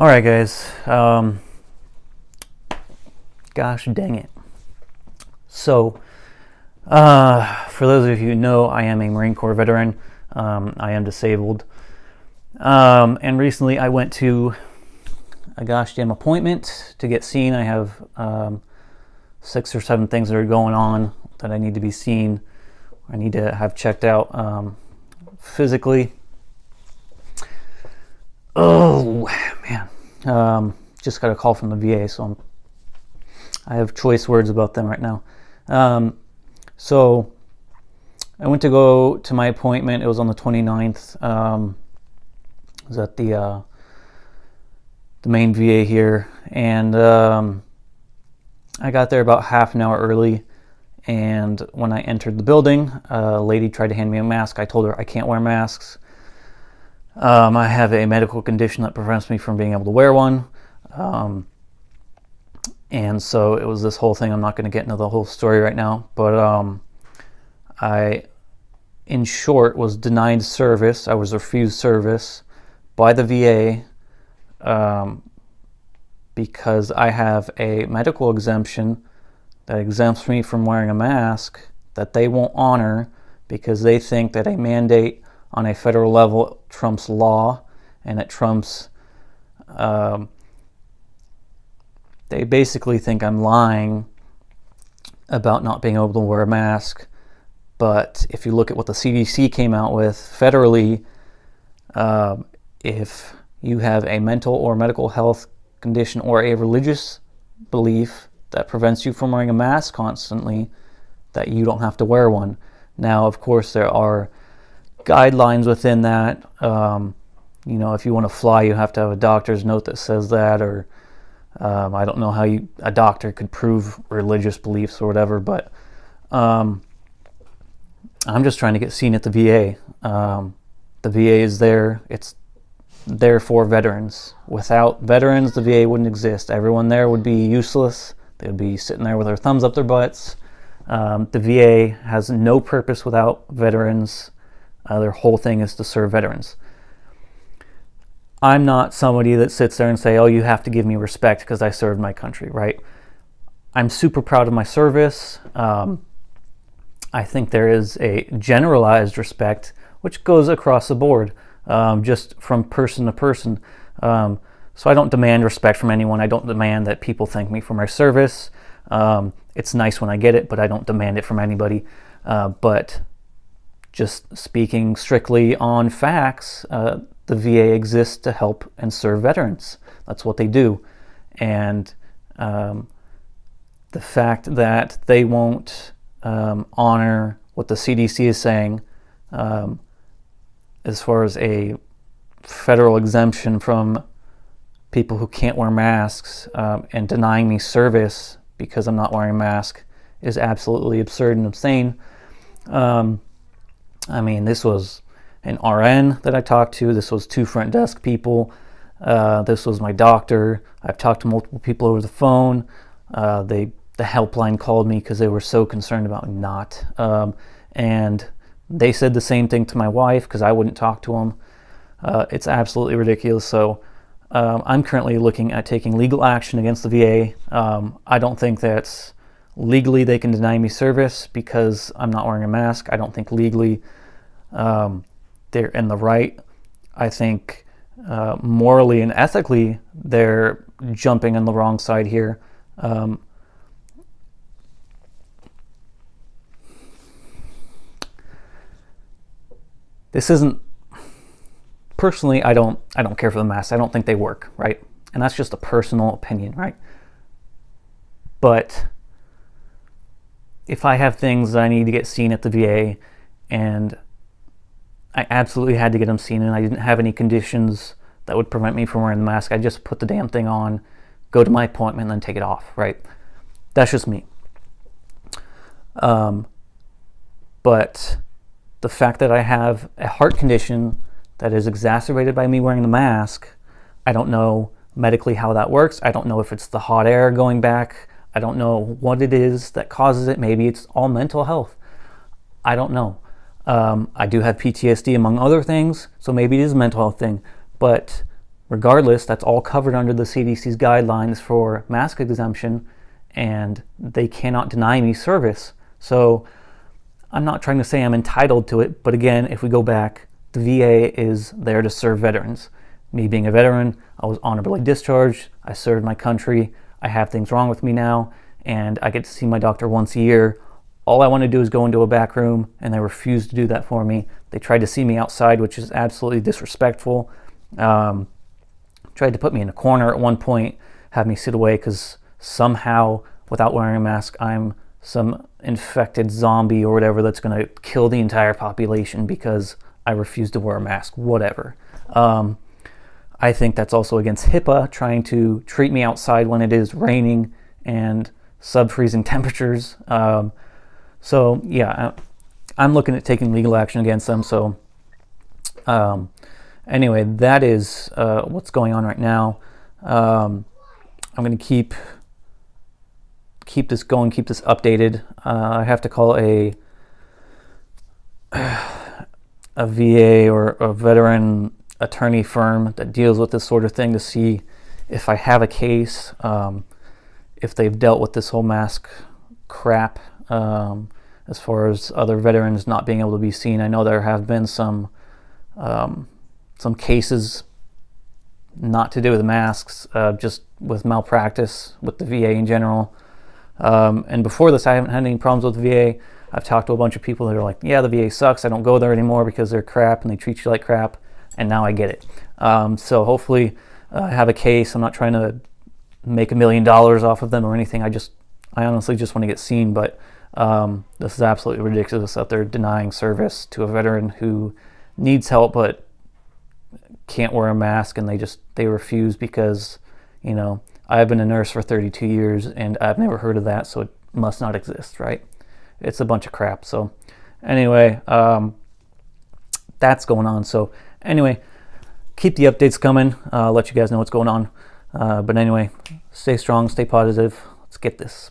All right, guys. Gosh dang it. So, for those of you who know, I am a Marine Corps veteran. I am disabled. And recently I went to a gosh damn appointment to get seen. I have 6 or 7 things that are going on that I need to be seen. I need to have checked out physically. Oh man, just got a call from the VA, so I have choice words about them right now. So I went to go to my appointment. It was on the 29th. It was at the main VA here, and I got there about half an hour early. And when I entered the building, a lady tried to hand me a mask. I told her I can't wear masks. I have a medical condition that prevents me from being able to wear one. And so it was this whole thing. I'm not going to get into the whole story right now, but I, in short, was denied service. I was refused service by the VA because I have a medical exemption that exempts me from wearing a mask that they won't honor because they think that a mandate on a federal level trumps law, and it trumps, they basically think I'm lying about not being able to wear a mask. But if you look at what the CDC came out with federally, if you have a mental or medical health condition or a religious belief that prevents you from wearing a mask constantly, that you don't have to wear one. Now, of course, there are guidelines within that. If you want to fly, you have to have a doctor's note that says that, or I don't know how a doctor could prove religious beliefs or whatever, but I'm just trying to get seen at the VA. The VA is there. It's there for veterans. Without veterans, the VA wouldn't exist. Everyone there would be useless. They would be sitting there with their thumbs up their butts. The VA has no purpose without veterans. Their whole thing is to serve veterans. I'm not somebody that sits there and say, oh, you have to give me respect because I served my country, right? I'm super proud of my service. I think there is a generalized respect, which goes across the board, just from person to person. So I don't demand respect from anyone. I don't demand that people thank me for my service. It's nice when I get it, but I don't demand it from anybody. But just speaking strictly on facts, the VA exists to help and serve veterans. That's what they do. And the fact that they won't honor what the CDC is saying as far as a federal exemption from people who can't wear masks and denying me service because I'm not wearing a mask is absolutely absurd and insane. This was an RN that I talked to. This was 2 front desk people. This was my doctor. I've talked to multiple people over the phone. The helpline called me because they were so concerned about me not. And they said the same thing to my wife because I wouldn't talk to them. It's absolutely ridiculous. So I'm currently looking at taking legal action against the VA. I don't think that's legally they can deny me service because I'm not wearing a mask. I don't think legally they're in the right. I think morally and ethically they're jumping on the wrong side here. This isn't, personally, I don't care for the masks. I don't think they work, right? And that's just a personal opinion, right? But if I have things that I need to get seen at the VA and I absolutely had to get them seen and I didn't have any conditions that would prevent me from wearing the mask, I just put the damn thing on, go to my appointment, and then take it off, right? That's just me. But the fact that I have a heart condition that is exacerbated by me wearing the mask, I don't know medically how that works. I don't know if it's the hot air going back. I don't know what it is that causes it. Maybe it's all mental health. I don't know. I do have PTSD among other things, so maybe it is a mental health thing. But regardless, that's all covered under the CDC's guidelines for mask exemption, and they cannot deny me service. So I'm not trying to say I'm entitled to it, but again, if we go back, the VA is there to serve veterans. Me being a veteran, I was honorably discharged, I served my country, I have things wrong with me now, and I get to see my doctor once a year. All I want to do is go into a back room, and they refuse to do that for me. They tried to see me outside, which is absolutely disrespectful. Tried to put me in a corner at one point, have me sit away because somehow, without wearing a mask, I'm some infected zombie or whatever that's going to kill the entire population because I refuse to wear a mask, whatever. I think that's also against HIPAA, trying to treat me outside when it is raining and sub-freezing temperatures. So yeah, I'm looking at taking legal action against them. So anyway, that is what's going on right now. I'm going to keep this going, keep this updated. I have to call a VA or a veteran attorney firm that deals with this sort of thing to see if I have a case, if they've dealt with this whole mask crap, as far as other veterans not being able to be seen. I know there have been some cases not to do with masks, just with malpractice with the VA in general. And before this, I haven't had any problems with the VA. I've talked to a bunch of people that are like, yeah, the VA sucks, I don't go there anymore because they're crap and they treat you like crap, and now I get it. So hopefully I have a case. I'm not trying to make $1 million off of them or anything. I honestly just want to get seen, but this is absolutely ridiculous that they're denying service to a veteran who needs help but can't wear a mask, and they refuse because, you know, I've been a nurse for 32 years and I've never heard of that, so it must not exist, right? It's a bunch of crap. So anyway, that's going on. So anyway, keep the updates coming. I'll let you guys know what's going on. But anyway, stay strong, stay positive. Let's get this.